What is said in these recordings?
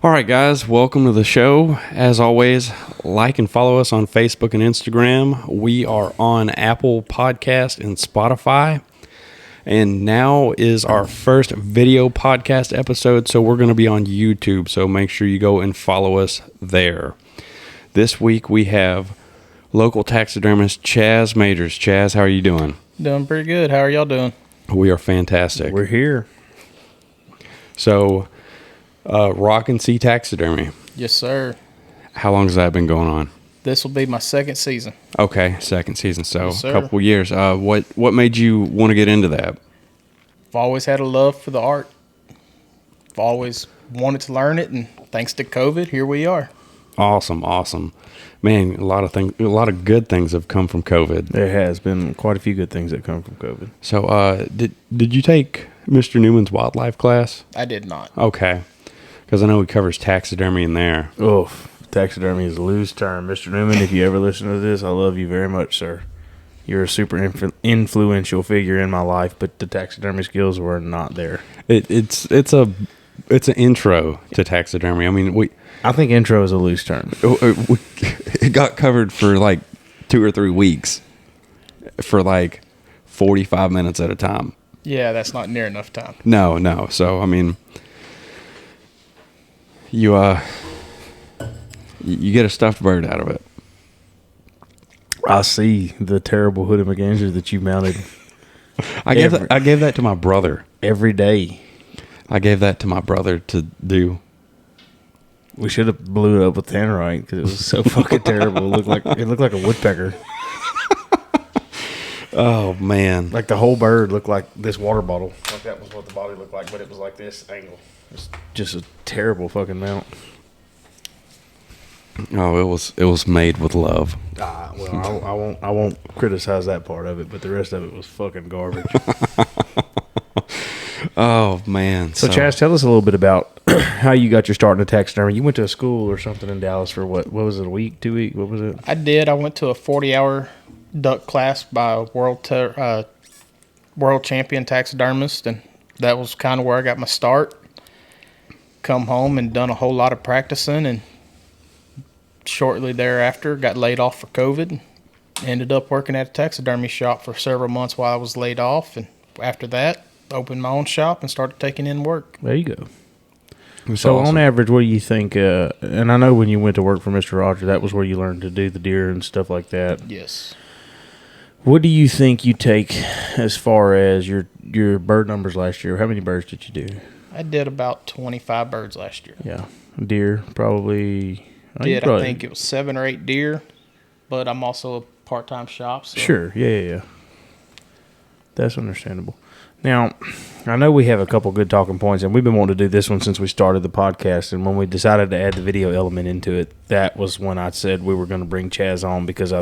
All right, guys, welcome to the show. As always, like and follow us on Facebook and Instagram. We are on Apple Podcast and Spotify. And now is our first video podcast episode, so we're going to be on YouTube. So make sure you go and follow us there. This week we have local taxidermist Chaz Majors. Chaz, how are you doing? Doing pretty good. How are y'all doing? We are fantastic. We're here. So, Rock and Sea Taxidermy. Yes, sir. How long has that been going on? This will be my second season. Okay, second season, so Yes, a couple years. What made you want to get into that? I've always had a love for the art. I've always wanted to learn it, and thanks to COVID, here we are. Awesome. Man, a lot of good things have come from COVID. There has been quite a few good things that come from COVID. So, did you take Mr. Newman's wildlife class? I did not. Okay, because I know he covers taxidermy in there. Oh, taxidermy is a loose term. Mr. Newman, if you ever listen to this, I love you very much, sir. You're a super influential figure in my life, but the taxidermy skills were not there. It's an intro to taxidermy. I mean, I think intro is a loose term. It got covered for like 2 or 3 weeks for like 45 minutes at a time. Yeah, that's not near enough time. No. So, I mean, you get a stuffed bird out of it. I see the terrible hooded McAndrew that you mounted. I gave that to my brother. Every day. I gave that to my brother to do. We should have blew it up with tannerite because it was so fucking terrible. It looked like a woodpecker. Oh, man. Like the whole bird looked like this water bottle. Like that was what the body looked like, but it was like this angle. It's just a terrible fucking mount. Oh, it was made with love. Well, I won't criticize that part of it, but the rest of it was fucking garbage. Oh, man. So, Chaz, tell us a little bit about how you got your start in the taxidermy. You went to a school or something in Dallas for what was it, a week, 2 weeks? What was it? I did. I went to a 40-hour duck class by a world champion taxidermist, and that was kind of where I got my start. Come home and done a whole lot of practicing, and shortly thereafter got laid off for COVID. Ended up working at a taxidermy shop for several months while I was laid off, and after that, opened my own shop and started taking in work. There you go. So awesome. On average, what do you think? And I know when you went to work for Mr. Roger, that was where you learned to do the deer and stuff like that. Yes. What do you think you take as far as your bird numbers last year? How many birds did you do? I did about 25 birds last year. Yeah. Deer, probably. I think it was 7 or 8 deer, but I'm also a part-time shop. So. Sure. Yeah. That's understandable. Now, I know we have a couple good talking points, and we've been wanting to do this one since we started the podcast. And when we decided to add the video element into it, that was when I said we were going to bring Chaz on because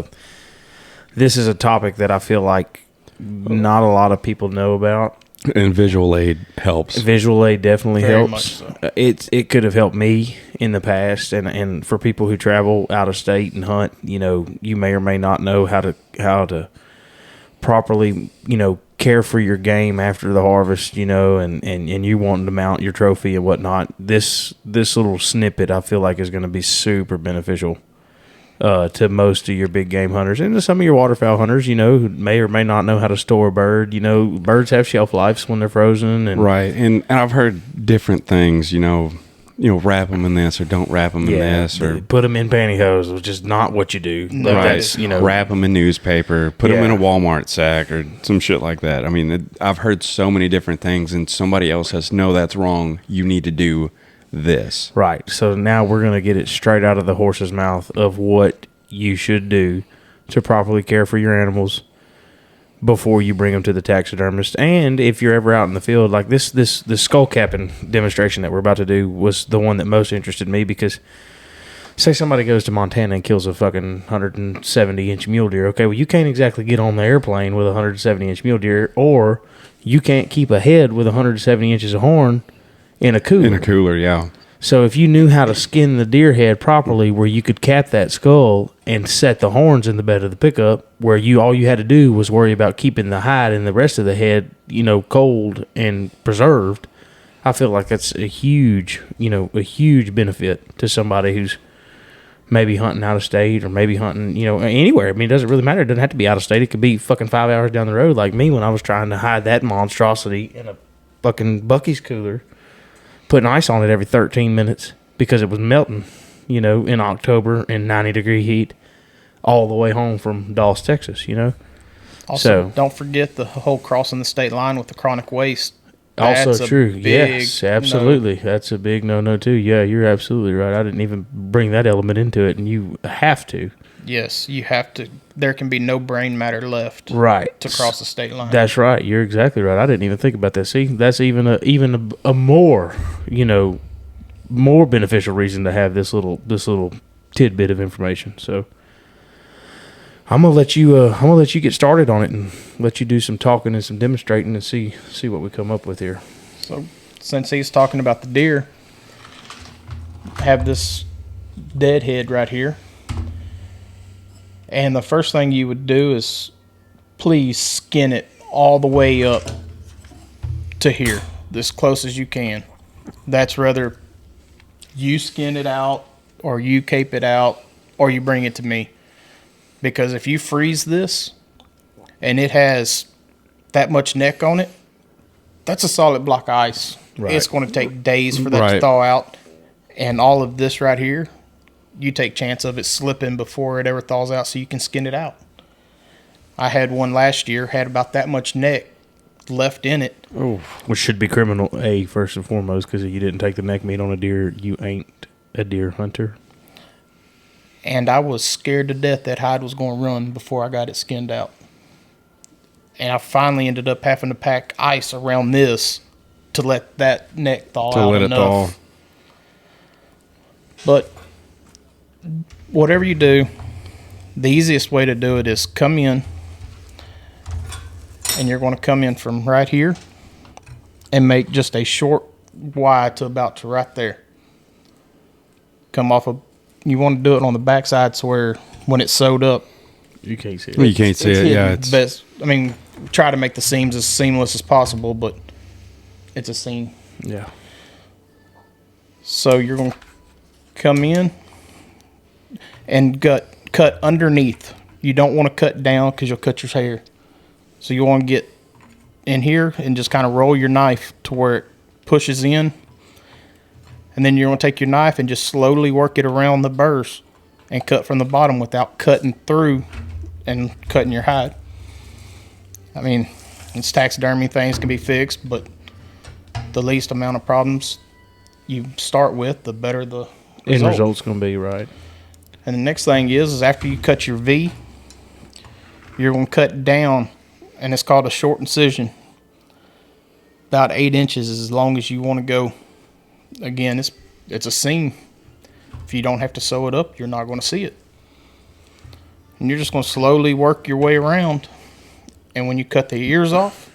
this is a topic that I feel like not a lot of people know about. And visual aid helps. Visual aid definitely Very helps. much so. It could have helped me in the past, and for people who travel out of state and hunt, you may or may not know how to properly, care for your game after the harvest, and you wanting to mount your trophy and whatnot. This little snippet I feel like is going to be super beneficial to most of your big game hunters and to some of your waterfowl hunters, who may or may not know how to store a bird. Birds have shelf lives when they're frozen. And right. And I've heard different things, wrap them in this or don't wrap them in this. Or put them in pantyhose, which is not what you do. No, right. Wrap them in newspaper, put them in a Walmart sack or some shit like that. I mean, I've heard so many different things and somebody else says, no, that's wrong. You need to do this. Right. So now we're going to get it straight out of the horse's mouth of what you should do to properly care for your animals before you bring them to the taxidermist. And if you're ever out in the field, like this skull capping demonstration that we're about to do was the one that most interested me because say somebody goes to Montana and kills a fucking 170-inch mule deer. Okay, well, you can't exactly get on the airplane with a 170-inch mule deer, or you can't keep a head with 170 inches of horn in a cooler. In a cooler, yeah. So if you knew how to skin the deer head properly where you could cap that skull and set the horns in the bed of the pickup where all you had to do was worry about keeping the hide and the rest of the head, cold and preserved, I feel like that's a huge benefit to somebody who's maybe hunting out of state or maybe hunting, anywhere. I mean, it doesn't really matter. It doesn't have to be out of state. It could be fucking 5 hours down the road, like me when I was trying to hide that monstrosity in a fucking Buc-ee's cooler, putting ice on it every 13 minutes because it was melting, in October in 90-degree heat all the way home from Dallas, Texas, Also, don't forget the whole crossing the state line with the chronic waste. Also That's a true. big Yes, absolutely. That's a big no too. Yeah, you're absolutely right. I didn't even bring that element into it, and you have to. Yes, you have to. There can be no brain matter left Right. to cross the state line. That's right. You're exactly right. I didn't even think about that. See, that's even a more, more beneficial reason to have this little tidbit of information. So I'm gonna let you get started on it and let you do some talking and some demonstrating and see what we come up with here. So, since he's talking about the deer, I have this dead head right here. And the first thing you would do is please skin it all the way up to here, as close as you can. That's whether you skin it out or you cape it out or you bring it to me. Because if you freeze this and it has that much neck on it, that's a solid block of ice. Right. It's going to take days for that to Right. thaw out. And all of this right here, you take chance of it slipping before it ever thaws out so you can skin it out. I had one last year, had about that much neck left in it. Oh, Which should be criminal, first and foremost, because if you didn't take the neck meat on a deer, you ain't a deer hunter. And I was scared to death that hide was going to run before I got it skinned out. And I finally ended up having to pack ice around this to let that neck thaw to out let it enough. thaw. But whatever you do, the easiest way to do it is come in, and you're going to come in from right here and make just a short Y to about to right there. Come off of, you want to do it on the backside so where when it's sewed up, You can't see it. Well, you can't see it's it. hidden. Yeah, it's Best. I mean, try to make the seams as seamless as possible, but it's a seam. Yeah. So you're going to come in and cut underneath. You don't want to cut down because you'll cut your hair. So you want to get in here and just kind of roll your knife to where it pushes in. And then you're going to take your knife and just slowly work it around the burrs and cut from the bottom without cutting through and cutting your hide. I mean, it's taxidermy, things can be fixed, but the least amount of problems you start with, the better the End result. result's going to be right. And the next thing is after you cut your V, you're going to cut down, and it's called a short incision. About 8 inches is as long as you want to go. Again, it's a seam. If you don't have to sew it up, you're not going to see it. And you're just going to slowly work your way around. And when you cut the ears off,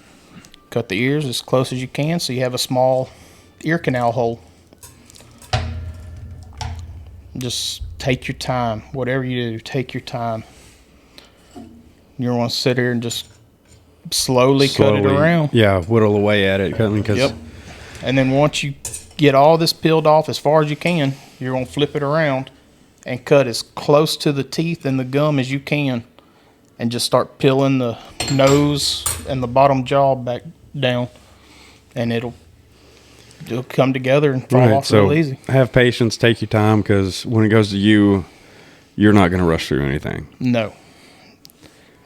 cut the ears as close as you can so you have a small ear canal hole. Just take your time. Whatever you do, take your time. You're going to sit here and just slowly cut it around. Yeah, whittle away at it. Because Yep. And then once you get all this peeled off as far as you can, you're going to flip it around and cut as close to the teeth and the gum as you can. And just start peeling the nose and the bottom jaw back down. And it'll come together and fall off real easy. have patience, take your time, because when it goes to you, you're not going to rush through anything. No.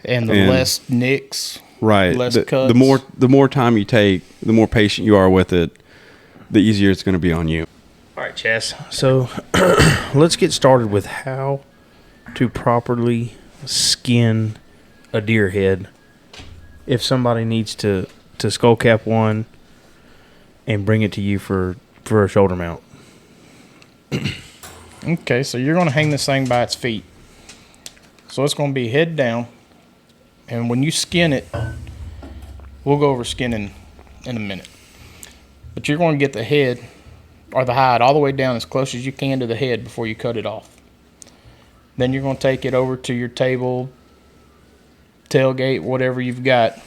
And the And- less nicks, Right. less The cuts. more time you take, the more patient you are with it, the easier it's going to be on you. All right, Chess. So let's get started with how to properly skin a deer head. If somebody needs to skull cap one and bring it to you for a shoulder mount. Okay, so you're going to hang this thing by its feet. So it's going to be head down. And when you skin it, we'll go over skinning in a minute. But you're going to get the head or the hide all the way down as close as you can to the head before you cut it off. Then you're going to take it over to your table, tailgate, whatever you've got.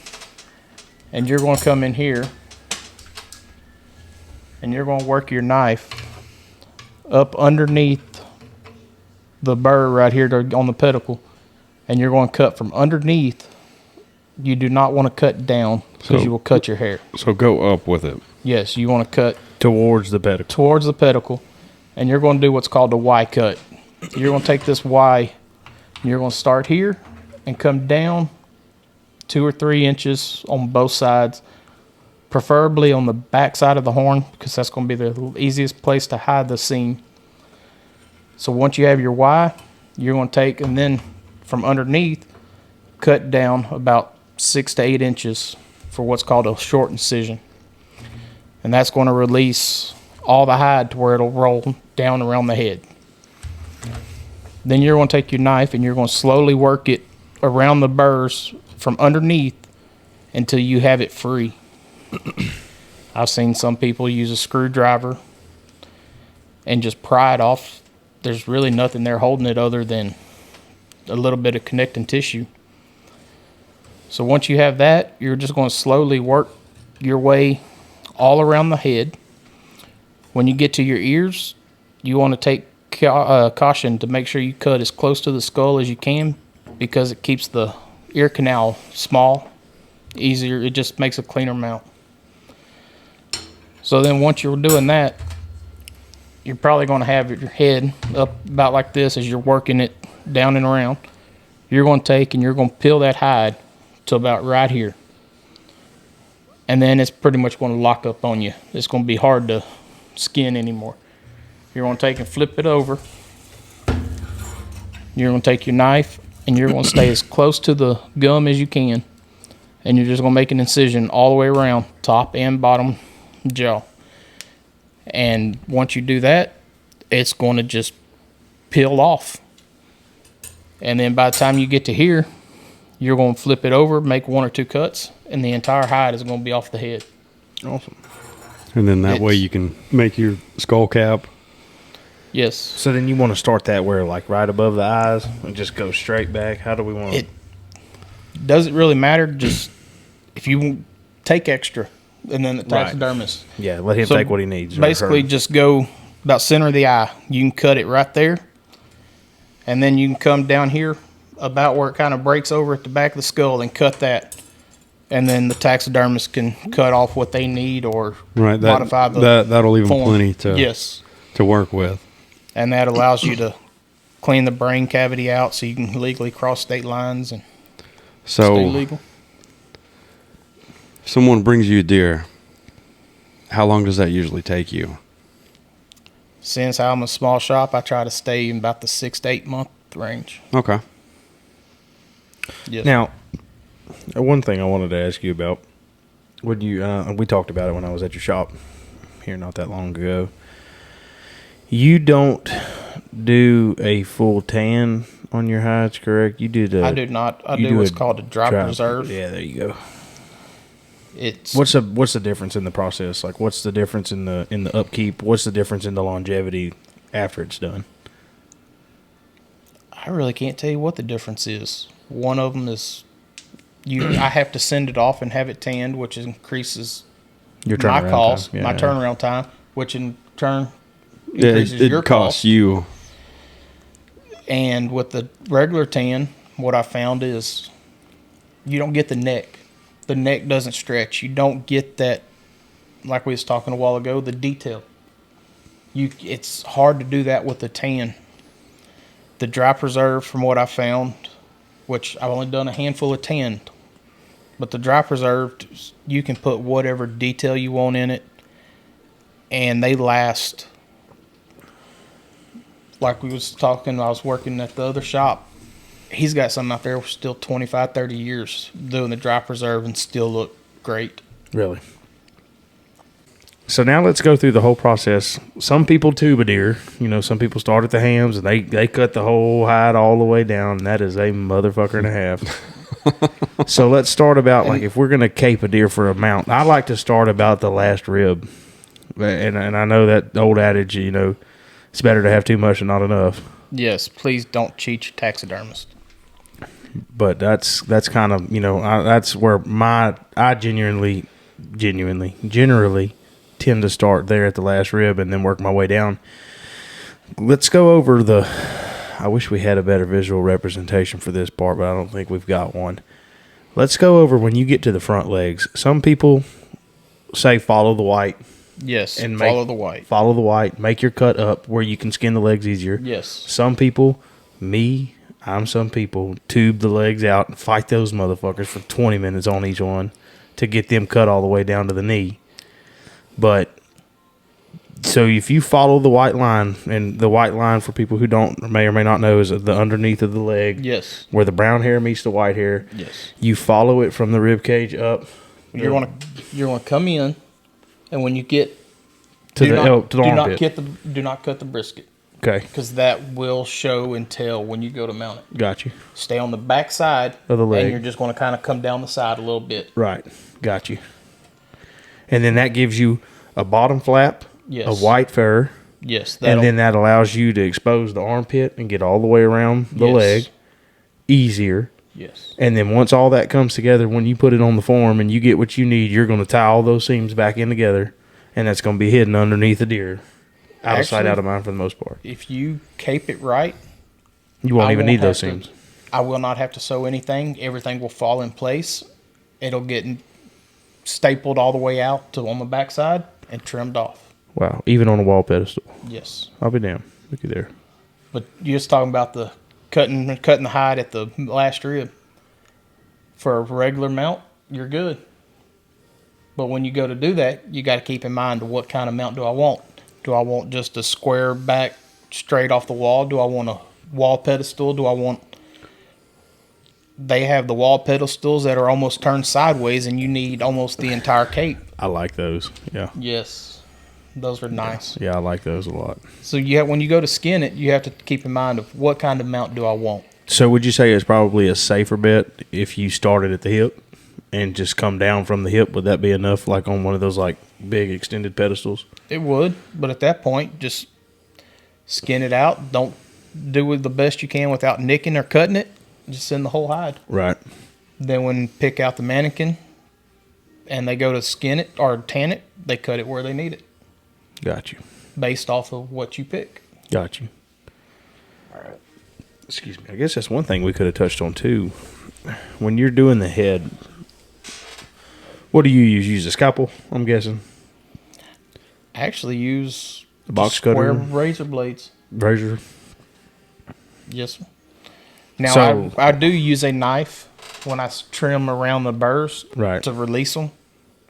And you're going to come in here and you're going to work your knife up underneath the burr right here on the pedicle, and you're going to cut from underneath. You do not want to cut down because you will cut your hair. So go up with it. Yes, you want to cut Towards the pedicle. towards the pedicle, and you're going to do what's called a Y cut. You're going to take this Y, and you're going to start here and come down 2 or 3 inches on both sides, preferably on the back side of the horn, because that's going to be the easiest place to hide the seam. So once you have your Y, you're going to take, and then from underneath, cut down about 6 to 8 inches for what's called a short incision. And that's going to release all the hide to where it'll roll down around the head. Then you're going to take your knife and you're going to slowly work it around the burrs from underneath until you have it free. I've seen some people use a screwdriver and just pry it off. There's really nothing there holding it other than a little bit of connecting tissue. So once you have that, you're just going to slowly work your way all around the head. When you get to your ears, you want to take caution to make sure you cut as close to the skull as you can, because it keeps the ear canal small, easier. It just makes a cleaner mount. So then once you're doing that, you're probably going to have your head up about like this as you're working it down and around. You're going to take and you're going to peel that hide to about right here. And then it's pretty much going to lock up on you. It's going to be hard to skin anymore. You're going to take and flip it over. You're going to take your knife and you're going to stay as close to the gum as you can. And you're just going to make an incision all the way around, top and bottom jaw. And once you do that, it's going to just peel off. And then by the time you get to here, you're going to flip it over, make 1 or 2 cuts, and the entire hide is going to be off the head. Awesome. And then that way you can make your skull cap. Yes. So then you want to start that where, like, right above the eyes and just go straight back? How do we want It doesn't really matter. Just if you take extra, and then the taxidermist. Yeah, let him take what he needs. Basically, just go about center of the eye. You can cut it right there, and then you can come down here about where it kind of breaks over at the back of the skull and cut that. And then the taxidermist can cut off what they need or modify that'll leave them plenty to work with. And that allows you to clean the brain cavity out so you can legally cross state lines and stay legal. If someone brings you a deer, how long does that usually take you? Since I'm a small shop, I try to stay in about the 6 to 8 month range. Okay. Yes. Now, one thing I wanted to ask you about, would you? We talked about it when I was at your shop here not that long ago. You don't do a full tan on your hides, correct? You do the. I do not. I do what's called a dry preserve. Yeah, there you go. It's what's the difference in the process? Like, what's the difference in the upkeep? What's the difference in the longevity after it's done? I really can't tell you what the difference is. One of them is I have to send it off and have it tanned, which increases your my cost, time. My turnaround time, which in turn increases your costs cost. You. And with the regular tan, what I found is you don't get the neck. The neck doesn't stretch. You don't get that, like we was talking a while ago, the detail. It's hard to do that with the tan. The dry preserve, from what I found, which I've only done a handful of tan, but the dry preserved, you can put whatever detail you want in it, and they last. Like we was talking, I was working at the other shop. He's got some out there for still 25, 30 years doing the dry preserve and still look great. Really? So now let's go through the whole process. Some people tube a deer. You know, some people start at the hams and they cut the whole hide all the way down. And that is a motherfucker and a half. So let's start about, like, if we're going to cape a deer for a mount, I like to start about the last rib. And I know that old adage, you know, it's better to have too much than not enough. Yes, please don't cheat your taxidermist. But that's kind of, you know, that's where I generally tend to start there at the last rib and then work my way down. Let's go over I wish we had a better visual representation for this part, but I don't think we've got one. Let's go over when you get to the front legs. Some people say follow the white. Yes, And follow the white. Follow the white. Make your cut up where you can skin the legs easier. Yes. Some people, some people, tube the legs out and fight those motherfuckers for 20 minutes on each one to get them cut all the way down to the knee. But, so if you follow the white line, and the white line for people who may or may not know is the underneath of the leg. Yes. Where the brown hair meets the white hair. Yes. You follow it from the rib cage up. You're gonna come in, and when you get to the armpit. Do not cut the brisket. Okay. Because that will show and tell when you go to mount it. Got you. Stay on the back side of the leg. And you're just going to kind of come down the side a little bit. Right. Got you. And then that gives you a bottom flap, yes, a white fur. Yes. And then that allows you to expose the armpit and get all the way around the leg easier. Yes. And then once all that comes together, when you put it on the form and you get what you need, you're going to tie all those seams back in together, and that's going to be hidden underneath the deer. Out of sight, out of mind for the most part. If you cape it right, you won't even need those seams. I will not have to sew anything. Everything will fall in place. It'll get stapled all the way out to on the backside and trimmed off. Wow. Even on a wall pedestal. Yes. I'll be damned. Looky there. But you're just talking about the cutting the hide at the last rib. For a regular mount, you're good. But when you go to do that, you got to keep in mind what kind of mount do I want. Do I want just a square back straight off the wall? Do I want a wall pedestal? They have the wall pedestals that are almost turned sideways, and you need almost the entire cape. I like those. Yeah. Yes. Those are nice. Yeah, I like those a lot. So when you go to skin it, you have to keep in mind of what kind of mount do I want. So would you say it's probably a safer bet if you started at the hip and just come down from the hip? Would that be enough, like on one of those like big extended pedestals? It would, but at that point, just skin it out. Don't do it the best you can without nicking or cutting it. Just send the whole hide. Right. Then when pick out the mannequin and they go to skin it or tan it, they cut it where they need it. Got you. Based off of what you pick. Got you. All right. Excuse me. I guess that's one thing we could have touched on too. When you're doing the head, what do you use? Use a scalpel, I'm guessing. I actually use a box square cutter, razor blades. Razor. Yes. Now I do use a knife when I trim around the burrs to release them,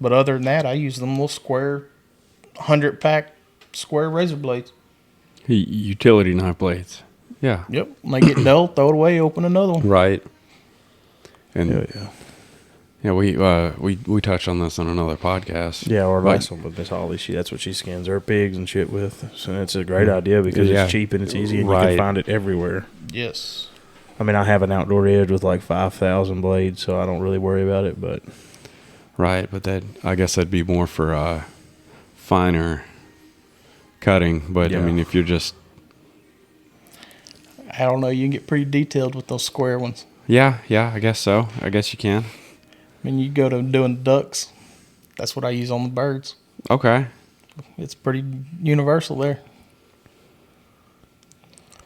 but other than that, I use them little square 100-pack square razor blades. Utility knife blades. Yeah. Yep. When they get dull, throw it away, open another one. Right. And yeah, we touched on this on another podcast. Yeah, our last one with Miss Holly, that's what she skins her pigs and shit with. So it's a great idea because it's cheap and it's easy and you can find it everywhere. Yes. I mean, I have an outdoor edge with like 5,000 blades, so I don't really worry about it. But right, but I guess that'd be more for finer cutting. But I mean, if you're just, I don't know, you can get pretty detailed with those square ones. Yeah, I guess so. I guess you can. I mean, you go to doing ducks. That's what I use on the birds. Okay. It's pretty universal there.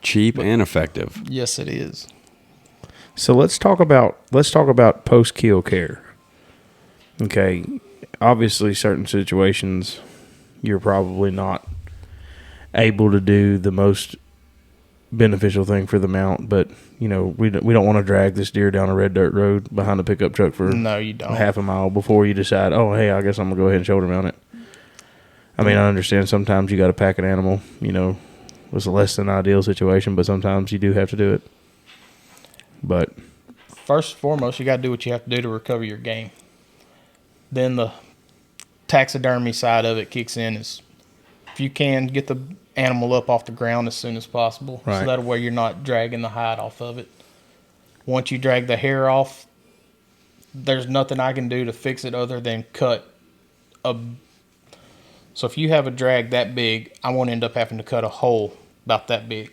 Cheap and effective. Yes, it is. So let's talk about post kill care. Okay, obviously, certain situations you're probably not able to do the most beneficial thing for the mount, but we don't want to drag this deer down a red dirt road behind a pickup truck for half a mile before you decide, oh hey, I guess I'm gonna go ahead and shoulder mount it. I mean, I understand sometimes you got to pack an animal, was a less than ideal situation, but sometimes you do have to do it. But first and foremost, you got to do what you have to do to recover your game. Then the taxidermy side of it kicks in. Is if you can get the animal up off the ground as soon as possible, so that way you're not dragging the hide off of it. Once you drag the hair off, there's nothing I can do to fix it other than cut a. So if you have a drag that big, I won't end up having to cut a hole about that big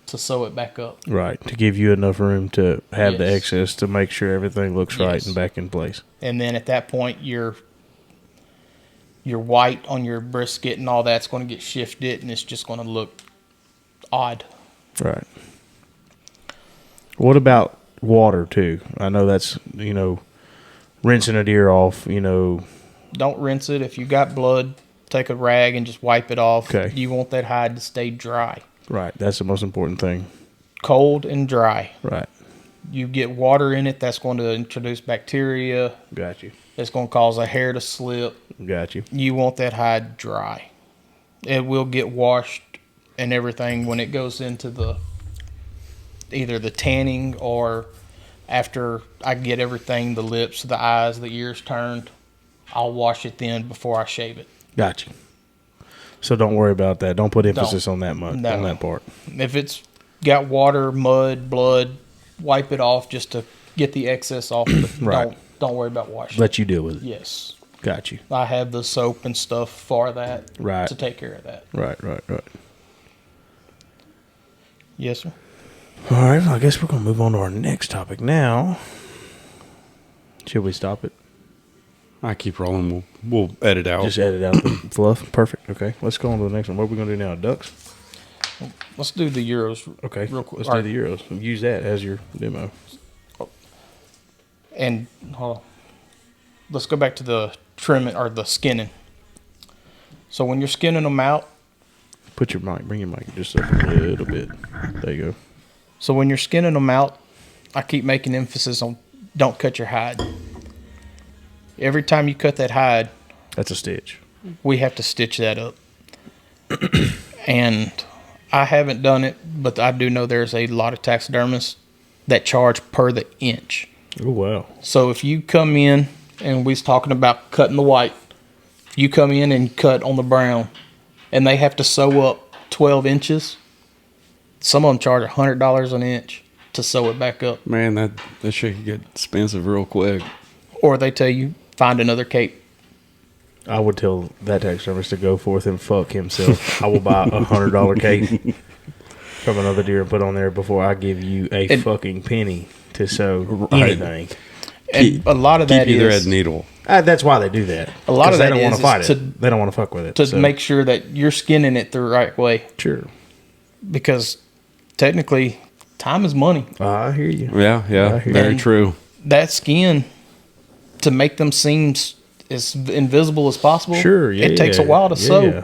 to sew it back up. Right, to give you enough room to have the excess to make sure everything looks right and back in place. And then at that point, your white on your brisket and all that's going to get shifted, and it's just going to look odd. Right. What about water too? I know that's, rinsing a deer off, Don't rinse it. If you got blood, take a rag and just wipe it off. Okay. You want that hide to stay dry. Right. That's the most important thing. Cold and dry. Right. You get water in it, that's going to introduce bacteria. Got you. It's going to cause a hair to slip. Got you. You want that hide dry. It will get washed and everything when it goes into either the tanning, or after I get everything, the lips, the eyes, the ears turned, I'll wash it then before I shave it. Got you. So don't worry about that. Don't put emphasis on that much, on that part. If it's got water, mud, blood, wipe it off just to get the excess off. But Right. Don't worry about washing. Let you deal with it. Yes. Got you. I have the soap and stuff for that. Right. To take care of that. Right. Yes, sir. All right. Well, I guess we're going to move on to our next topic now. Should we stop it? I keep rolling. We'll edit out. Just edit out the fluff. Perfect. Okay. Let's go on to the next one. What are we going to do now? Ducks? Let's do the Euros. Okay. Real quick. Let's do the Euros. Use that as your demo. And hold on. Let's go back to the trimming or the skinning. So when you're skinning them out, Bring your mic just up a little bit. There you go. so when you're skinning them out, I keep making emphasis on don't cut your hide. Every time you cut that hide, That's a stitch. we have to stitch that up. And I haven't done it, but I do know there's a lot of taxidermists that charge per the inch. Oh, wow. So if you come in, and we was talking about cutting the white, you come in and cut on the brown, and they have to sew up 12 inches. Some of them charge $100 an inch to sew it back up. Man, that shit could get expensive real quick. Or they tell you, find another cape. I would tell that taxidermist to go forth and fuck himself. I will buy $100 cape from another deer and put on there before I give you a fucking penny to sew anything. And a lot of Keep that you the is red needle. That's why they do that. A lot of they that don't want is to fight to- it. They don't want to fuck with it. to so. make sure that you're skinning it the right way. Sure. Because technically, time is money. I hear you. Yeah, I hear very you. true. That skin, to make them seem as invisible as possible, Sure, yeah. it takes a while to sew. Yeah.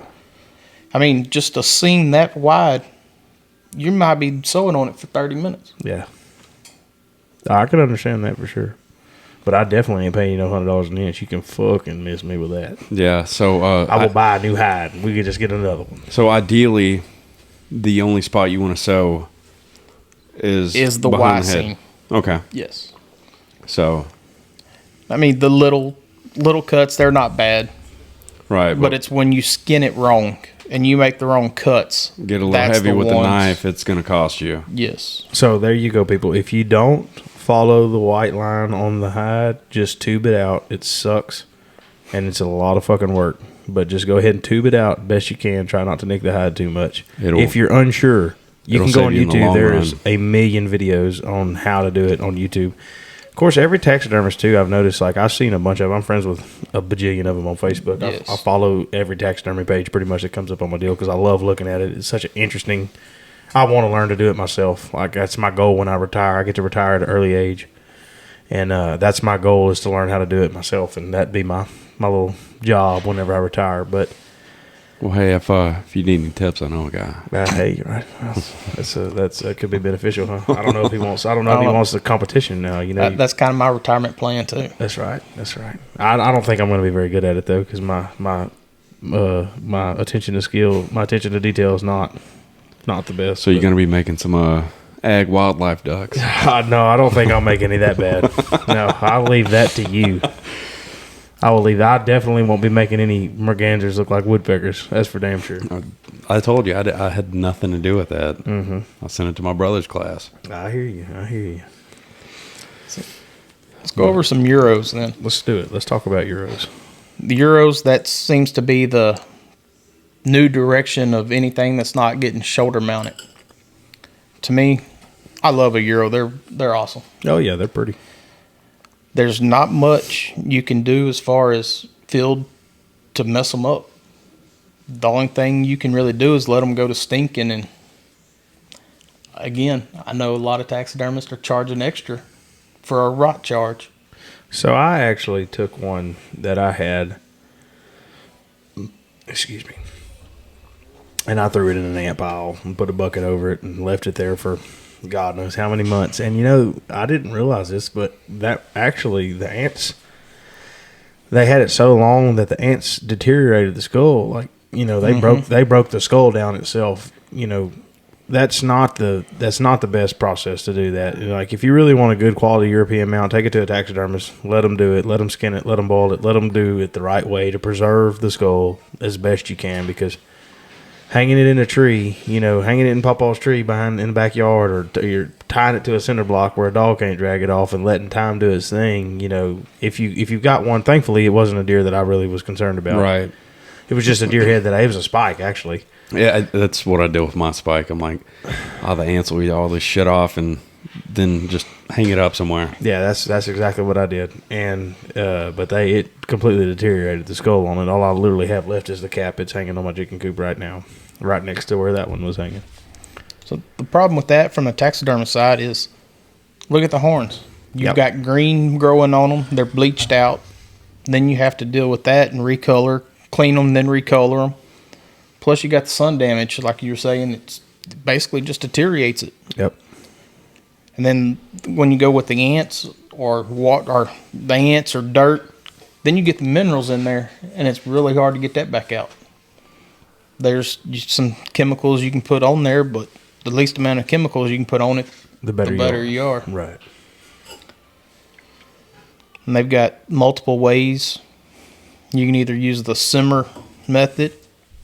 I mean, just a seam that wide, you might be sewing on it for 30 minutes. Yeah. I can understand that for sure. But I definitely ain't paying you no $100 an inch. You can fucking miss me with that. Yeah, so I will buy a new hide. We could just get another one. So ideally, the only spot you want to sew is The behind Y the head. seam. Okay, Yes. so I mean, the little cuts, they're not bad. right, But it's when you skin it wrong and you make the wrong cuts. get a little that's heavy with the ones- knife. It's going to cost you. Yes. So there you go, people. If you don't follow the white line on the hide, just tube it out. It sucks, and it's a lot of fucking work. But just go ahead and tube it out best you can. Try not to nick the hide too much. If you're unsure, you it'll can go save on you in the YouTube. long There's run. a million videos on how to do it on YouTube. Of course, every taxidermist too, I've noticed, like I've seen a bunch of them. I'm friends with a bajillion of them on Facebook. Yes. I follow every taxidermy page pretty much that comes up on my deal because I love looking at it. It's such an interesting, I want to learn to do it myself. Like that's my goal when I retire. I get to retire at an early age. And that's my goal is to learn how to do it myself. And that'd be my little job whenever I retire. But Well, hey, if you need any tips, I know a guy. hey, right. That could be beneficial, huh? I don't know if he wants. I don't know if he wants the competition now. You know, That's kind of my retirement plan, too. that's right. That's right. I don't think I'm going to be very good at it though, because my attention to skill, my attention to detail is not the best. So you're going to be making some ag wildlife ducks. No, I don't think I'll make any that bad. No, I'll leave that to you. I will leave. I definitely won't be making any mergansers look like woodpeckers. That's for damn sure. I told you I had nothing to do with that. Mm-hmm. I sent it to my brother's class. I hear you. Let's go over some Euros then. Let's do it. Let's talk about Euros. The Euros, that seems to be the new direction of anything that's not getting shoulder mounted. To me, I love a Euro. They're awesome. Oh yeah, they're pretty. There's not much you can do as far as field to mess them up. The only thing you can really do is let them go to stinking. And again, I know a lot of taxidermists are charging extra for a rot charge. So I actually took one that I had, excuse me, and I threw it in an ant pile and put a bucket over it and left it there for God knows how many months. And, you know, I didn't realize this, but that actually the ants, they had it so long that the ants deteriorated the skull. Like, you know, they broke the skull down itself. You know, that's not the best process to do that. Like, if you really want a good quality European mount, take it to a taxidermist, let them do it, let them skin it, let them boil it, let them do it the right way to preserve the skull as best you can, because hanging it in a tree, you know, hanging it in Papa's tree behind in the backyard, or you're tying it to a cinder block where a dog can't drag it off and letting time do its thing. You know, if you've got one, thankfully it wasn't a deer that I really was concerned about. Right. It was just a deer head it was a spike actually. Yeah, that's what I do with my spike. I'm like, the ants will eat all this shit off and then just hang it up somewhere. Yeah, that's exactly what I did. And but it completely deteriorated the skull on it. All I literally have left is the cap. It's hanging on my chicken coop right now, right next to where that one was hanging. So the problem with that from the taxidermist side is, look at the horns. You've got green growing on them. They're bleached out. Then you have to deal with that and recolor, clean them, then recolor them. Plus you got the sun damage, like you were saying. It's basically just deteriorates it. Yep. And then when you go with the ants or the ants or dirt, then you get the minerals in there, and it's really hard to get that back out. There's some chemicals you can put on there, but the least amount of chemicals you can put on it, the better you are. Right. And they've got multiple ways. You can either use the simmer method.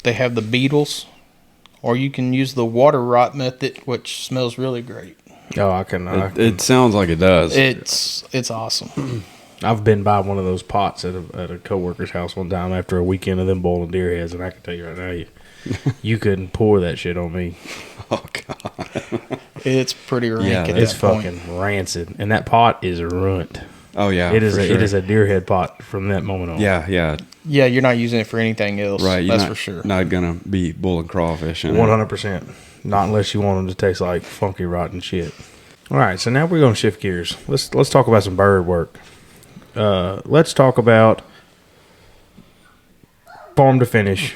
They have the beetles, or you can use the water rot method, which smells really great. Oh, It sounds like it does. It's awesome. I've been by one of those pots at a coworker's house one time after a weekend of them boiling deer heads, and I can tell you right now, you couldn't pour that shit on me. Oh God, it's pretty rank. Yeah, at it's that point. fucking rancid, and that pot is ruined. Oh yeah, it is. for It sure. is a deer head pot from that moment on. Yeah, Yeah, you're not using it for anything else. right. That's You're for sure. Not gonna be boiling crawfish in it. 100%. Not unless you want them to taste like funky rotten shit. All right, so now we're gonna shift gears. Let's talk about some bird work. Let's talk about farm to finish.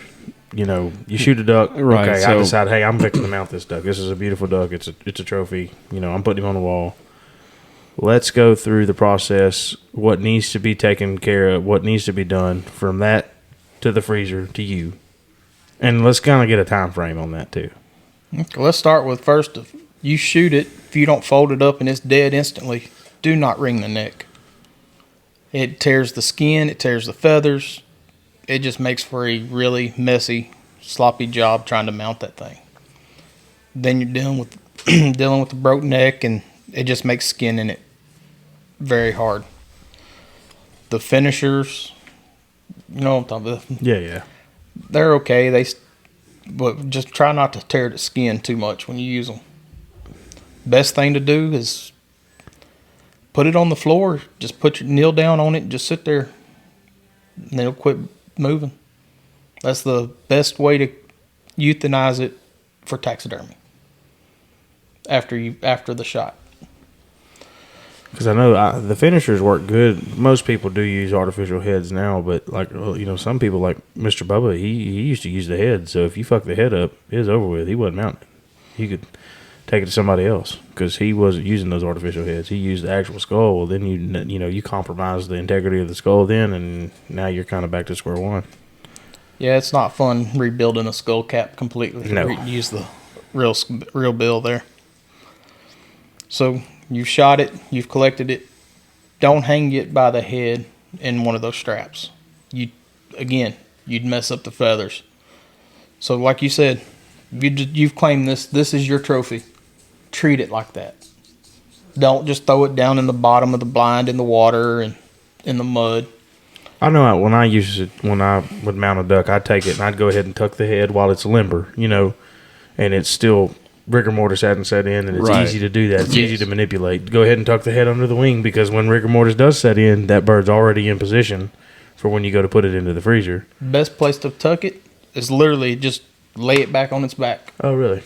You know, you shoot a duck. Right, Okay, I so- decide, hey, I'm fixing to mount this duck. This is a beautiful duck. It's a trophy. You know, I'm putting him on the wall. Let's go through the process. What needs to be taken care of? What needs to be done from that to the freezer to you, and let's kind of get a time frame on that too. Okay, let's start with first. If you shoot it, if you don't fold it up and it's dead instantly, do not wring the neck. It tears the skin. It tears the feathers. It just makes for a really messy, sloppy job trying to mount that thing. Then you're dealing with the broken neck, and it just makes skin in it very hard. The finishers, you know what I'm talking about. Yeah. They're okay. But just try not to tear the skin too much when you use them. Best thing to do is put it on the floor. Just kneel down on it and just sit there, and it'll quit moving. That's the best way to euthanize it for taxidermy. After the shot. Because I know the finishers work good. Most people do use artificial heads now, but some people like Mr. Bubba, he used to use the head. So if you fuck the head up, it was over with. He wasn't mounting. He could take it to somebody else because he wasn't using those artificial heads. He used the actual skull. Well, then you compromise the integrity of the skull then, and now you're kind of back to square one. Yeah, it's not fun rebuilding a skull cap completely. No. Use the real bill there. So you've shot it, you've collected it. Don't hang it by the head in one of those straps. You'd mess up the feathers. So like you said, you've claimed this. This is your trophy. Treat it like that. Don't just throw it down in the bottom of the blind in the water and in the mud. I know when I would mount a duck, I'd take it and I'd go ahead and tuck the head while it's limber, and it's still rigor mortis hadn't set in, and it's Right. easy to do that. It's easy to manipulate. Go ahead and tuck the head under the wing because when rigor mortis does set in, that bird's already in position for when you go to put it into the freezer. Best place to tuck it is literally just lay it back on its back. Oh, really?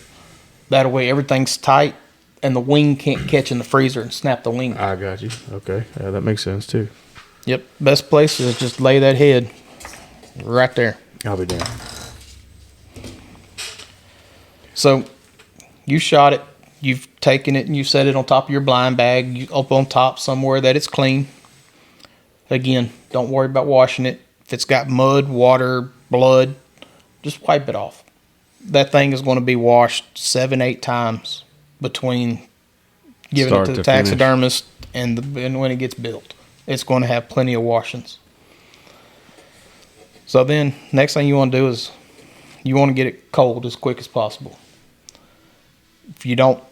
That way everything's tight and the wing can't catch in the freezer and snap the wing. I got you. Okay. Yeah, that makes sense, too. Yep. Best place is just lay that head right there. I'll be down. So you shot it. You've taken it and you set it on top of your blind bag. You up on top somewhere that it's clean. Again, don't worry about washing it. If it's got mud, water, blood, just wipe it off. That thing is going to be washed 7-8 times between giving Start it to the to finish. taxidermist and when it gets built. It's going to have plenty of washings. So then, next thing you want to do is you want to get it cold as quick as possible. If you don't,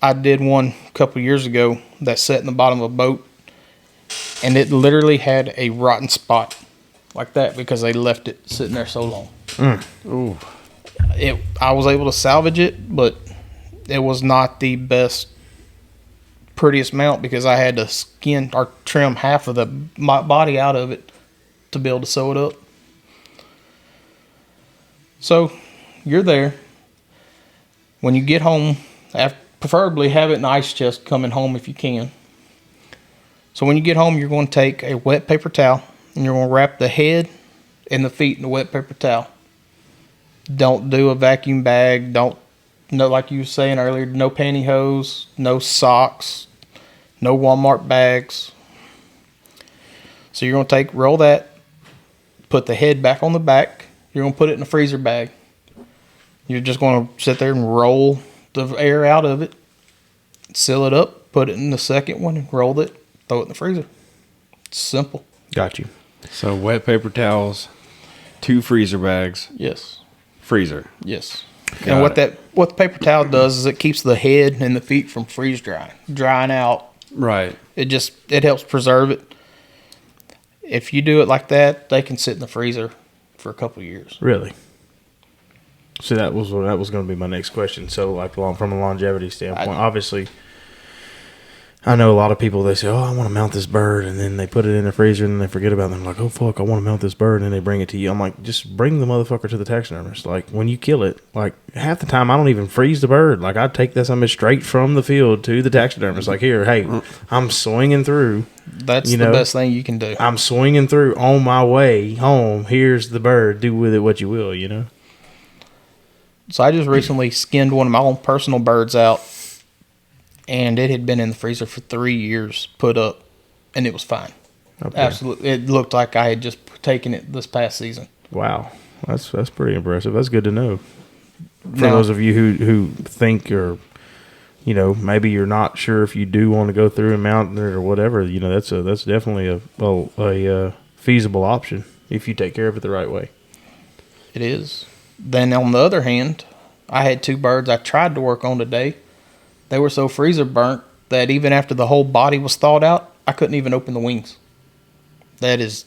I did one a couple years ago that sat in the bottom of a boat, and it literally had a rotten spot like that because they left it sitting there so long. Ooh. I was able to salvage it, but it was not the best, prettiest mount because I had to skin or trim half of my body out of it to be able to sew it up. So you're there. When you get home, preferably have it in the ice chest coming home if you can. So when you get home, you're going to take a wet paper towel and you're going to wrap the head and the feet in the wet paper towel. Don't do a vacuum bag. Don't, no, like you were saying earlier, no pantyhose, no socks, no Walmart bags. So you're going to roll that, put the head back on the back. You're going to put it in a freezer bag. You're just going to sit there and roll the air out of it, seal it up, put it in the second one, and roll it, throw it in the freezer. It's simple. Got you. So wet paper towels, 2 freezer bags, Yes. freezer. Yes. Got And what it. the paper towel does is it keeps the head and the feet from drying out. Right. It helps preserve it. If you do it like that, they can sit in the freezer for a couple of years. Really? So that was going to be my next question. So, like, from a longevity standpoint, obviously, I know a lot of people. They say, "Oh, I want to mount this bird," and then they put it in the freezer, and then they forget about it. They're like, "Oh, fuck, I want to mount this bird," and then they bring it to you. I'm like, just bring the motherfucker to the taxidermist. Like, when you kill it, like half the time, I don't even freeze the bird. Like, I take this straight from the field to the taxidermist. Like, here, hey, I'm swinging through. That's the best thing you can do. I'm swinging through on my way home. Here's the bird. Do with it what you will. You know. So I just recently skinned one of my own personal birds out, and it had been in the freezer for 3 years, put up, and it was fine. Okay. Absolutely, it looked like I had just taken it this past season. Wow, that's pretty impressive. That's good to know. For Now- those of you who think, or maybe you're not sure if you do want to go through and mount it or whatever, that's definitely a feasible option if you take care of it the right way. It is. Then on the other hand, I had 2 birds I tried to work on today. They were so freezer burnt that even after the whole body was thawed out, I couldn't even open the wings. There's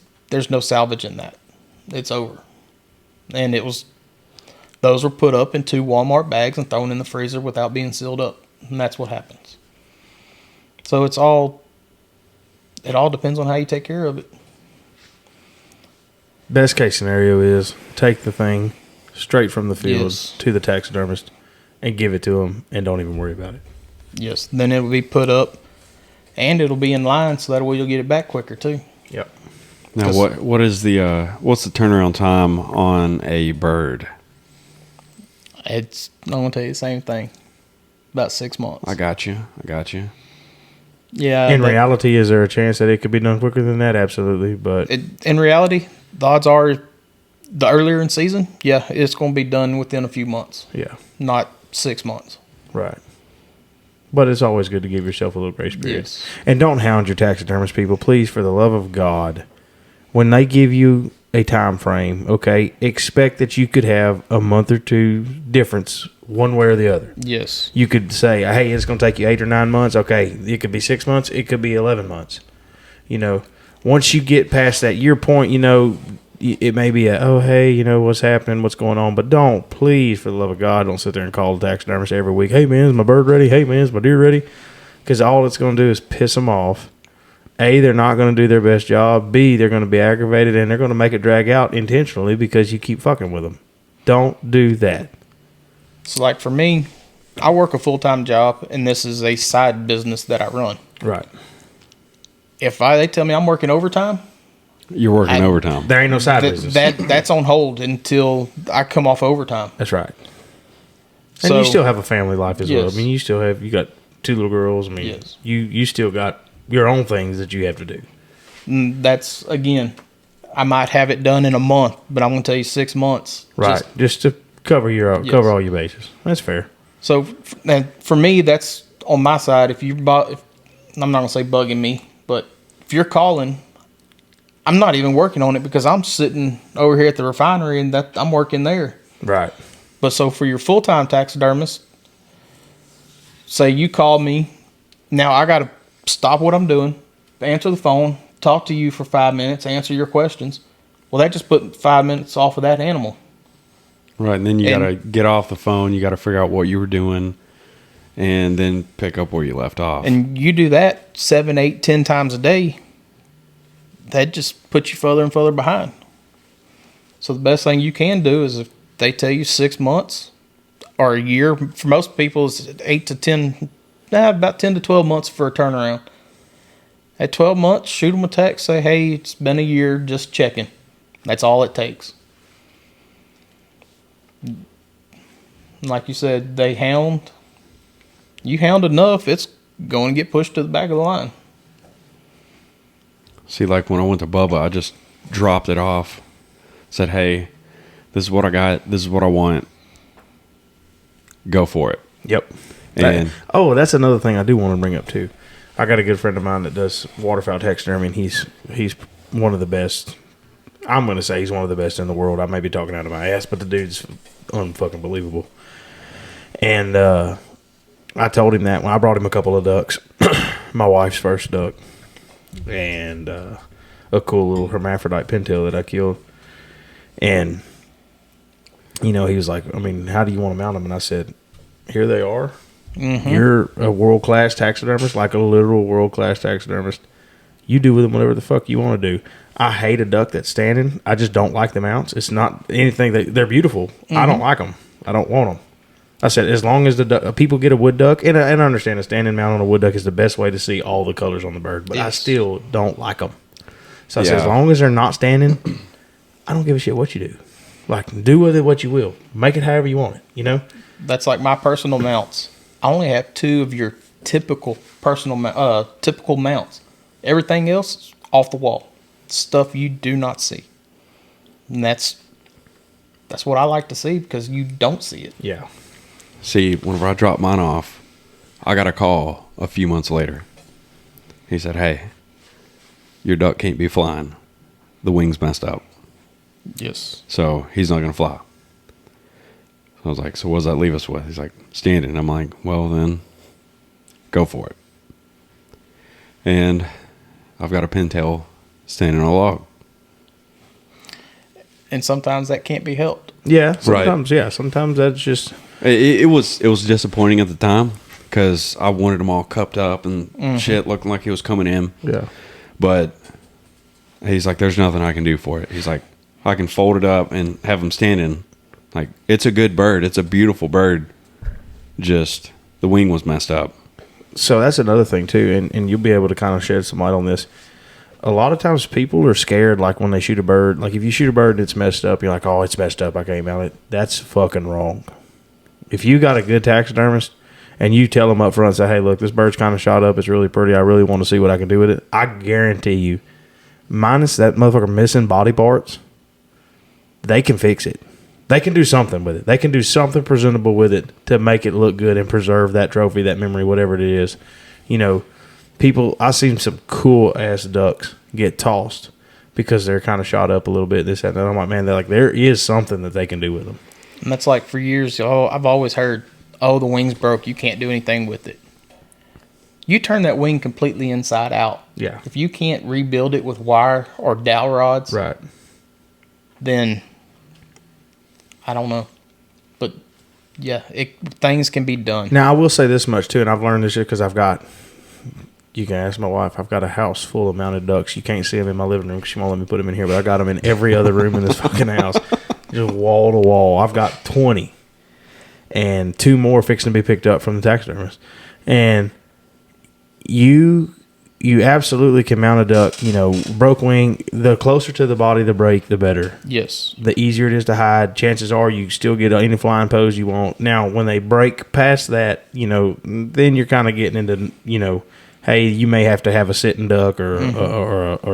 no salvaging that. It's over. And those were put up in 2 Walmart bags and thrown in the freezer without being sealed up. And that's what happens. So it all depends on how you take care of it. Best case scenario is take the thing straight from the field Yes. to the taxidermist and give it to him and don't even worry about it. Yes. Then it will be put up and it'll be in line so that way you'll get it back quicker too. Yep. Now, what is what's the turnaround time on a bird? I'm going to tell you the same thing. About 6 months. I got you. Yeah. In reality, is there a chance that it could be done quicker than that? Absolutely. But In reality, the odds are the earlier in season, yeah, it's going to be done within a few months, yeah, not 6 months. right. But it's always good to give yourself a little grace period. Yes. And don't hound your taxidermist people, please, for the love of God. When they give you a time frame, okay, expect that you could have a month or 2 difference one way or the other. Yes. You could say, hey, it's going to take you 8 or 9 months. Okay, it could be 6 months. It could be 11 months. Once you get past that year point, it may be hey, what's happening, what's going on. But don't, please, for the love of God, don't sit there and call the taxidermist every week. Hey, man, is my bird ready? Hey, man, is my deer ready? Because all it's going to do is piss them off. A, they're not going to do their best job. B, they're going to be aggravated, and they're going to make it drag out intentionally because you keep fucking with them. Don't do that. So, like for me, I work a full-time job, and this is a side business that I run. Right. If they tell me I'm working overtime, You're working overtime. There ain't no side business. that's on hold until I come off overtime. That's right. And So, you still have a family life as well. Yes. I mean, you got 2 little girls. I mean, Yes. you still got your own things that you have to do. that's, again, I might have it done in a month, but I'm going to tell you 6 months. Right. Just to cover cover all your bases. That's fair. So, and for me, that's on my side. If I'm not going to say bugging me, but if you're calling, I'm not even working on it because I'm sitting over here at the refinery and that I'm working there. Right. But so for your full-time taxidermist, say you call me, now I got to stop what I'm doing, answer the phone, talk to you for 5 minutes, answer your questions. Well, that just put 5 minutes off of that animal. Right, and then you got to get off the phone. You got to figure out what you were doing, and then pick up where you left off. And you do that 7, 8, 10 times a day, that just puts you further and further behind. So the best thing you can do is if they tell you 6 months or a year, for most people it's 8 to 10, about 10 to 12 months for a turnaround. At 12 months, shoot them a text, say, hey, it's been a year, just checking. That's all it takes. Like you said, you hound enough, it's going to get pushed to the back of the line. See, like when I went to Bubba, I just dropped it off. Said, hey, this is what I got. This is what I want. Go for it. Yep. And that's another thing I do want to bring up too. I got a good friend of mine that does waterfowl taxidermy, and he's one of the best. I'm going to say he's one of the best in the world. I may be talking out of my ass, but the dude's unfucking believable. And I told him that when I brought him a couple of ducks, my wife's first duck, and a cool little hermaphrodite pintail that I killed. And, he was like, I mean, how do you want to mount them? And I said, here they are. Mm-hmm. You're a world-class taxidermist, like a literal world-class taxidermist. You do with them whatever the fuck you want to do. I hate a duck that's standing. I just don't like the mounts. It's not anything they're beautiful. Mm-hmm. I don't like them. I don't want them. I said, as long as the people get a wood duck, and I understand a standing mount on a wood duck is the best way to see all the colors on the bird, but yes. I still don't like them. So I said, as long as they're not standing, I don't give a shit what you do. Like, do with it what you will. Make it however you want it, That's like my personal mounts. I only have 2 of your typical typical mounts. Everything else is off the wall. Stuff you do not see. And that's what I like to see because you don't see it. Yeah. see, whenever I dropped mine off, I got a call a few months later. He said, hey, your duck can't be flying. The wing's messed up. Yes. So he's not going to fly. I was like, so what does that leave us with? He's like, standing. I'm like, well, then go for it. And I've got a pintail standing on a log. And sometimes that can't be helped. Yeah, sometimes, right. Yeah, sometimes that's just... It was disappointing at the time because I wanted them all cupped up and shit, looking like he was coming in. Yeah. But he's like, there's nothing I can do for it. He's like, I can fold it up and have him standing. Like, it's a good bird. It's a beautiful bird. Just the wing was messed up. So that's another thing, too, and you'll be able to kind of shed some light on this. A lot of times people are scared, like, when they shoot a bird. Like, if you shoot a bird and it's messed up, you're like, oh, it's messed up. I can't mount it. That's fucking wrong. If you got a good taxidermist and you tell them up front, say, hey, look, this bird's kind of shot up. It's really pretty. I really want to see what I can do with it. I guarantee you, minus that motherfucker missing body parts, they can fix it. They can do something with it. They can do something presentable with it to make it look good and preserve that trophy, that memory, whatever it is. You know, people, I've seen some cool-ass ducks get tossed because they're kind of shot up a little bit, this, that, and that. I'm like, man, there is something that they can do with them. And that's like for years, I've always heard, the wing's broke. You can't do anything with it. You turn that wing completely inside out. Yeah. If you can't rebuild it with wire or dowel rods, right, then I don't know. But, yeah, things can be done. Now, I will say this much, too, and I've learned this shit because I've got, You can ask my wife. I've got a house full of mounted ducks. You can't see them in my living room because she won't let me put them in here, but I got them in every other room in this fucking house. Just wall to wall. I've got 20. And 2 more fixing to be picked up from the taxidermist. And you absolutely can mount a duck, broke wing. The closer to the body the break, the better. Yes. The easier it is to hide. Chances are you still get any flying pose you want. Now, when they break past that, then you're kind of getting into, hey, you may have to have a sitting duck or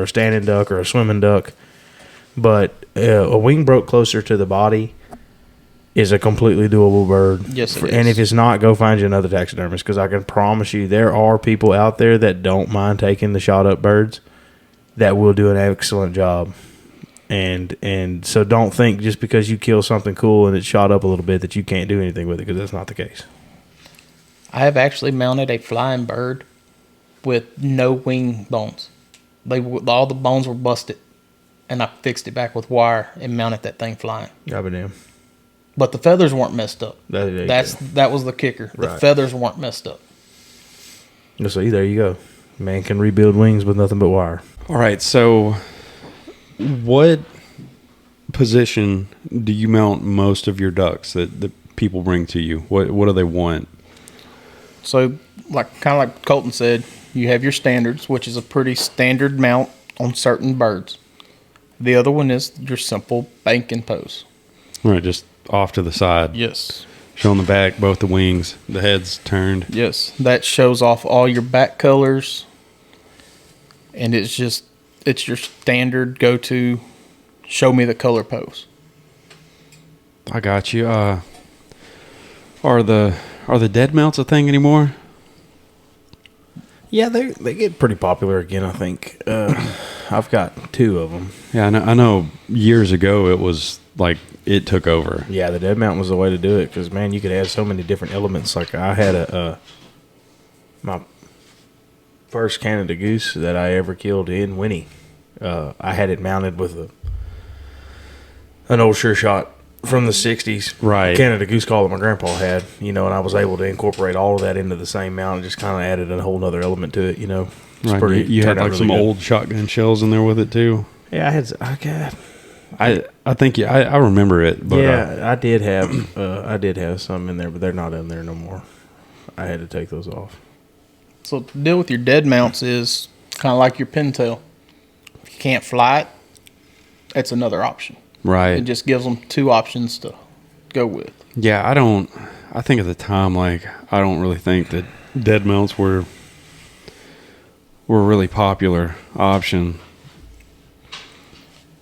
a standing duck or a swimming duck. But a wing broke closer to the body is a completely doable bird. Yes, it is. And if it's not, go find you another taxidermist, because I can promise you there are people out there that don't mind taking the shot up birds that will do an excellent job. And so don't think just because you kill something cool and it's shot up a little bit that you can't do anything with it, because that's not the case. I have actually mounted a flying bird with no wing bones. All the bones were busted, and I fixed it back with wire and mounted that thing flying. God damn. But the feathers weren't messed up. That was the kicker. The Right. feathers weren't messed up. So there you go. Man can rebuild wings with nothing but wire. All right. So, what position do you mount most of your ducks that people bring to you? What do they want? So, kind of like Colton said, you have your standards, which is a pretty standard mount on certain birds. The other one is your simple bank and pose. All right, just off to the side. Yes. Showing the back, both the wings, the head's turned. Yes. That shows off all your back colors. And it's your standard go-to show me the color pose. I got you. Are the dead mounts a thing anymore? Yeah, they get pretty popular again, I think. I've got 2 of them. Yeah, I know years ago it was like it took over. Yeah, the dead mount was the way to do it, because, man, you could add so many different elements. Like, I had my first Canada goose that I ever killed in Winnie. I had it mounted with an old sure shot from the 60s. Right. Canada goose call that my grandpa had, and I was able to incorporate all of that into the same mount and just kind of added a whole other element to it, It's Right. pretty, You had turned out like really some good. old shotgun shells in there with it too. Yeah, I think I remember it, but I did have some in there, but they're not in there no more. I had to take those off. So the deal with your dead mounts is kind of like your pintail. If you can't fly it, it's another option. right. It just gives them 2 options to go with. Yeah, I think at the time, I don't really think that dead mounts were a really popular option.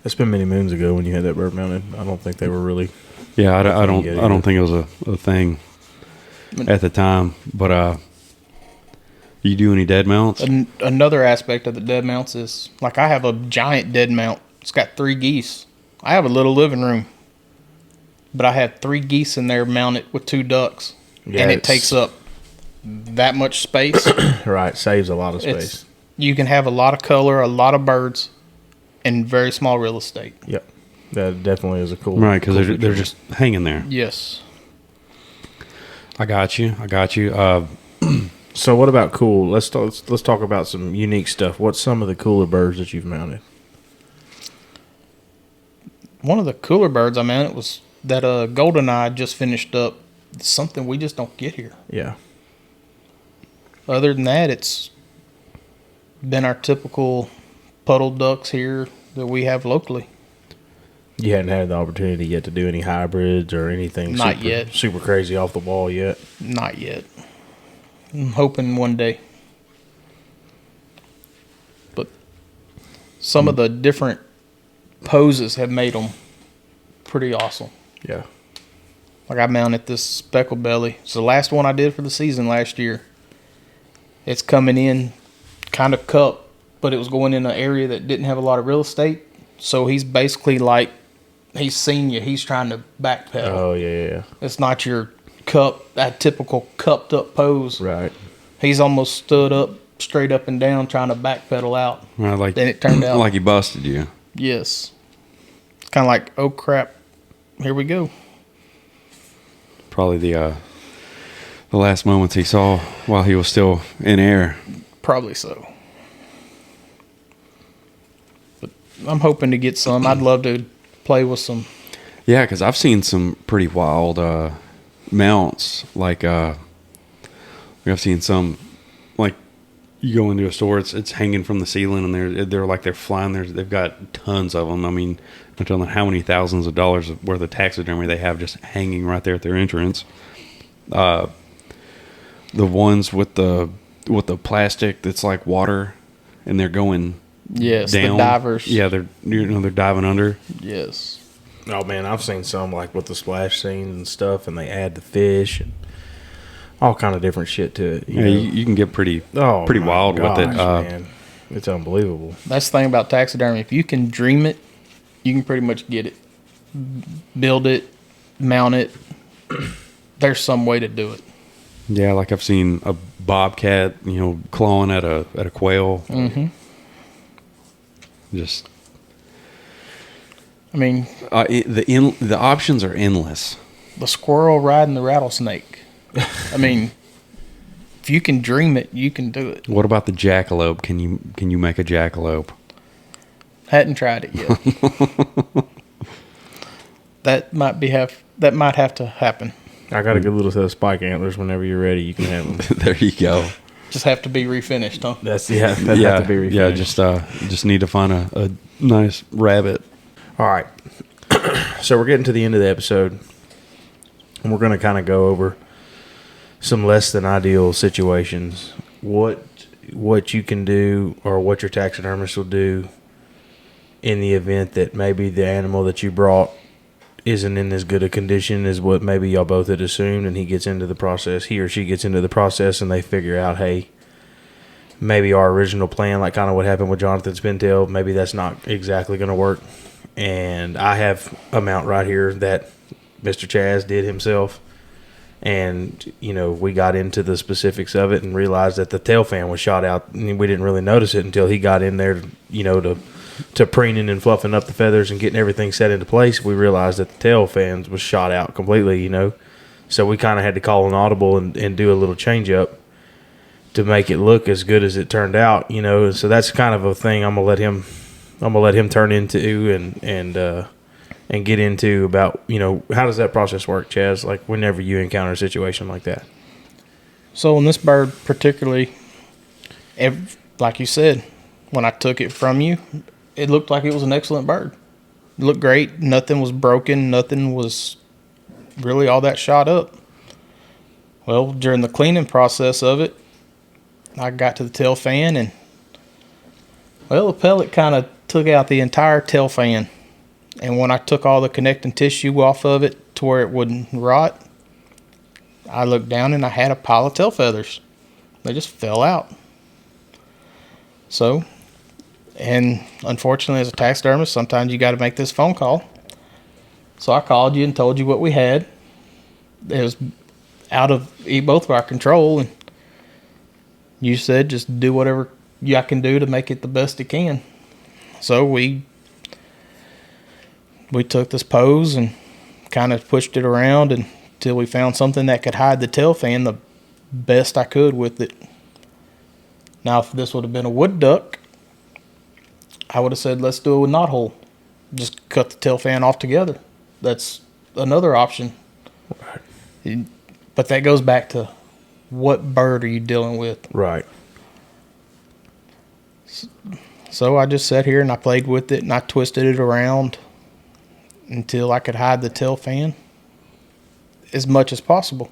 It's been many moons ago when you had that bird mounted. I don't think they were really. Yeah, I Get don't it. think it was a thing at the time. But you do any dead mounts? Another aspect of the dead mounts is, I have a giant dead mount. It's got 3 geese. I have a little living room, but I have 3 geese in there mounted with 2 ducks. Yeah, and it takes up that much space. Right, saves a lot of space. You can have a lot of color, a lot of birds, in very small real estate. Yep, that definitely is a cool. Right, because cool they're feature. just hanging there. Yes. I got you. So what about cool? Let's talk about some unique stuff. What's some of the cooler birds that you've mounted? One of the cooler birds I mounted was that golden eye just finished up. It's something we just don't get here. Yeah. Other than that, it's been our typical puddle ducks here that we have locally. You hadn't had the opportunity yet to do any hybrids or anything Not yet. super crazy off the wall yet. Not yet. I'm hoping one day. But some of the different poses have made them pretty awesome. Yeah. I mounted this speckled belly. It's the last one I did for the season last year. It's coming in kind of cup, but it was going in an area that didn't have a lot of real estate. So he's basically he's seen you. He's trying to backpedal. Oh yeah. It's not your that typical cupped up pose. Right. He's almost stood up, straight up and down, trying to backpedal out. Right, Then it turned out like he busted you. yes. It's kind of like, oh crap, here we go. Probably the last moments he saw while he was still in air. Probably so. But I'm hoping to get some. I'd love to play with some. Yeah, because I've seen some pretty wild mounts. Like I've seen some, like you go into a store, it's hanging from the ceiling, and they're flying. They've got tons of them. I mean, I'm telling you how many thousands of dollars worth of taxidermy they have just hanging right there at their entrance. The ones with the plastic that's like water, and they're going Yes, down. the divers. Yeah, they're diving under. Yes. Oh man, I've seen some like with the splash scenes and stuff, and they add the fish and all kind of different shit to it. Yeah, you can get pretty my wild with it. Man. It's unbelievable. That's the thing about taxidermy. If you can dream it, you can pretty much get it. Build it, mount it. There's some way to do it. Yeah, like I've seen a bobcat, clawing at a quail. Mm-hmm. Just, I mean, the options are endless. the squirrel riding the rattlesnake. I mean, if you can dream it, you can do it. What about the jackalope? Can you make a jackalope? Hadn't tried it yet. That might have to happen. I got a good little set of spike antlers. Whenever you're ready, you can have them. There you go. Just have to be refinished, huh? That'd have to be refinished. Yeah. Just need to find a nice rabbit. All right. So we're getting to the end of the episode, and we're going to kind of go over some less than ideal situations. What you can do, or what your taxidermist will do in the event that maybe the animal that you brought isn't in as good a condition as what maybe y'all both had assumed, and he or she gets into the process, and they figure out, hey, maybe our original plan, like kind of what happened with Jonathan Spintail, maybe that's not exactly going to work. And I have a mount right here that Mr. Chaz did himself, and we got into the specifics of it and realized that the tail fan was shot out, and we didn't really notice it until he got in there to preening and fluffing up the feathers and getting everything set into place. We realized that the tail fan was shot out completely, so we kind of had to call an audible and do a little change up to make it look as good as it turned out, so that's kind of a thing I'm gonna let him turn into and get into about, how does that process work, Chaz, like whenever you encounter a situation like that. So in this bird particularly, like you said, when I took it from you, it looked like it was an excellent bird. It looked great. Nothing was broken. Nothing was really all that shot up. Well, during the cleaning process of it, I got to the tail fan, and the pellet kind of took out the entire tail fan. And when I took all the connecting tissue off of it to where it wouldn't rot, I looked down and I had a pile of tail feathers. They just fell out. So, and unfortunately as a taxidermist, sometimes you got to make this phone call. So I called you and told you what we had. It was out of both of our control, and you said just do whatever I can do to make it the best it can. So we took this pose and kind of pushed it around until we found something that could hide the tail fan the best I could with it. Now, if this would have been a wood duck, I would have said, let's do it with knothole. Just cut the tail fan off together. That's another option. Right. But that goes back to what bird are you dealing with? Right. So I just sat here and I played with it and I twisted it around until I could hide the tail fan as much as possible.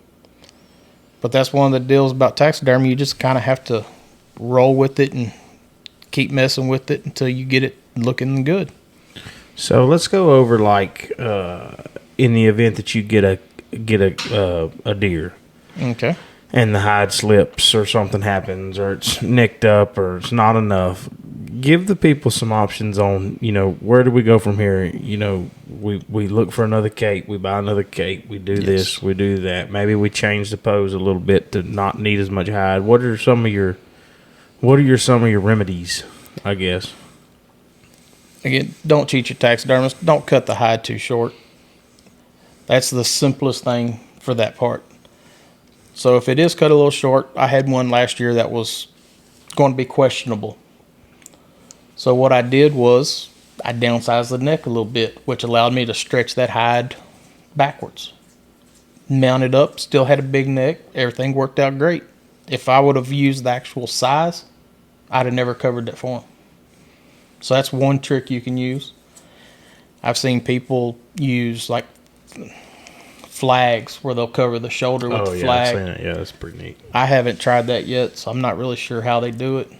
But that's one of the deals about taxidermy. You just kind of have to roll with it and keep messing with it until you get it looking good. So let's go over in the event that you get a deer. Okay. And the hide slips or something happens or it's nicked up or it's not enough. Give the people some options on, where do we go from here? We look for another cape, we buy another cape, we do this, we do that. Maybe we change the pose a little bit to not need as much hide. What are some of your remedies, I guess? Again, don't cheat your taxidermist. Don't cut the hide too short. That's the simplest thing for that part. So if it is cut a little short, I had one last year that was going to be questionable. So what I did was I downsized the neck a little bit, which allowed me to stretch that hide backwards. Mounted up, still had a big neck. Everything worked out great. If I would have used the actual size, I'd have never covered that for him. So that's one trick you can use. I've seen people use like flags where they'll cover the shoulder with the flag. I've seen it. Yeah, that's pretty neat. I haven't tried that yet, so I'm not really sure how they do it.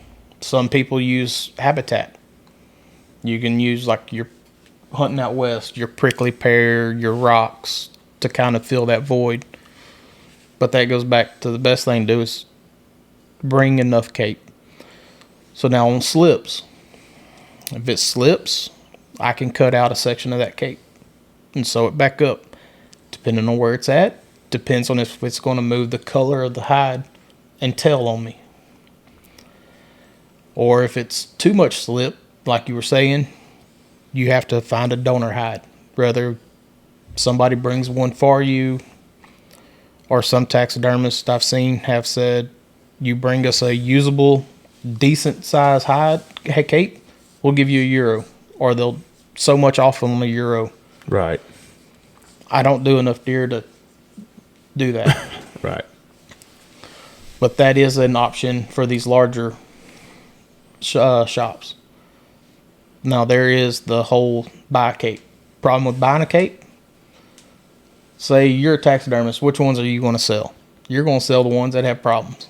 Some people use habitat. You can use like your hunting out west, your prickly pear, your rocks to kind of fill that void. But that goes back to the best thing to do is bring enough cape. So now on slips, if it slips, I can cut out a section of that cape and sew it back up. Depending on where it's at, depends on if it's going to move the color of the hide and tail on me. Or if it's too much slip, like you were saying, you have to find a donor hide. Whether somebody brings one for you, or some taxidermists I've seen have said, you bring us a usable, decent size hide cape, we'll give you €1. Or they'll so much off on €1. Right. I don't do enough deer to do that. Right. But that is an option for these larger shops. Now, there is the whole buy a cape. Problem with buying a cape, say you're a taxidermist, which ones are you going to sell? You're going to sell the ones that have problems.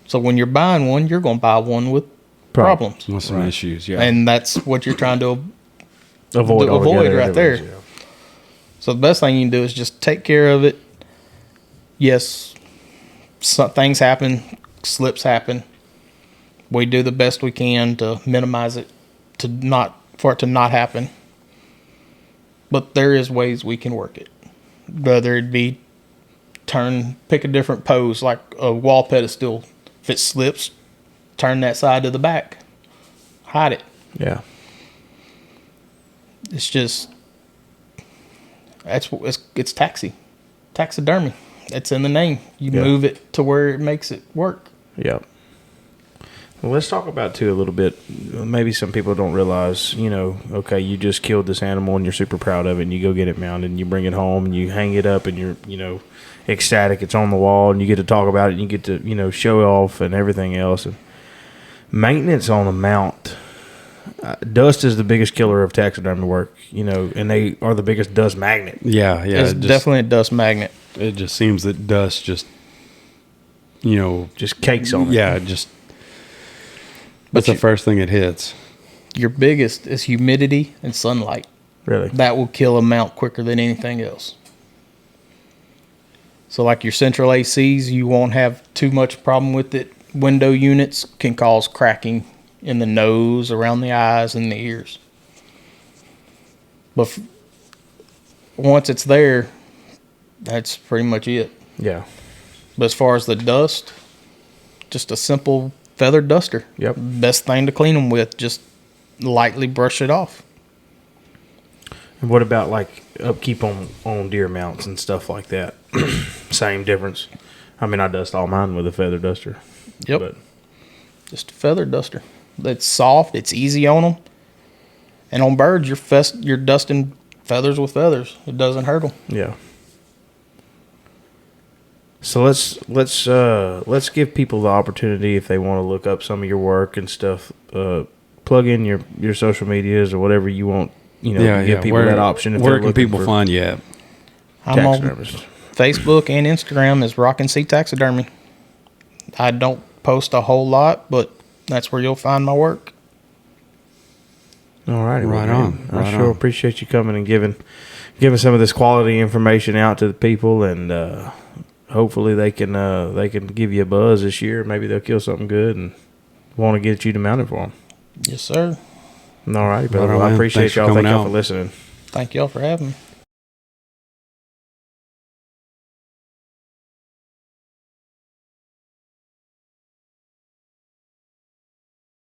So when you're buying one, you're going to buy one with problems. With some issues, yeah. And that's what you're trying to Avoid right there. Yeah. So the best thing you can do is just take care of it. Yes, some things happen, slips happen. We do the best we can to minimize it, for it to not happen. But there is ways we can work it. Whether it be pick a different pose, like a wall pedestal. If it slips, turn that side to the back. Hide it. Yeah. It's just, it's taxidermy. It's in the name. You move it to where it makes it work. Yep. Well, let's talk about, too, a little bit. Maybe some people don't realize, okay, you just killed this animal and you're super proud of it and you go get it mounted and you bring it home and you hang it up and you're, ecstatic. It's on the wall and you get to talk about it and you get to, show off and everything else. And maintenance on a mount, dust is the biggest killer of taxidermy work, and they are the biggest dust magnet. Yeah. It's definitely a dust magnet. It just seems that dust just cakes on it. Yeah, that's the first thing it hits. Your biggest is humidity and sunlight. Really? That will kill a mount quicker than anything else. So like your central ACs, you won't have too much problem with it. Window units can cause cracking in the nose, around the eyes, and the ears. But once it's there, that's pretty much it. Yeah. But as far as the dust, just a simple feather duster. Yep. Best thing to clean them with. Just lightly brush it off. And what about like upkeep on deer mounts and stuff like that? Same difference. I mean, I dust all mine with a feather duster. Yep. But just a feather duster. It's soft. It's easy on them. And on birds, you're dusting feathers with feathers. It doesn't hurt them. yeah. So let's give people the opportunity, if they want to look up some of your work and stuff. Plug in your social medias or whatever you want. Give people that option. Where can people find you at? I'm on Facebook and Instagram as Rockin' Sea Taxidermy. I don't post a whole lot, but that's where you'll find my work. All righty. Right on. I sure appreciate you coming and giving some of this quality information out to the people, and hopefully they can give you a buzz this year. Maybe they'll kill something good and want to get you to mount it for them. Yes, sir. All righty, brother. Right on, I man. appreciate Thanks for y'all. Thank coming y'all out. for listening. Thank y'all for having me.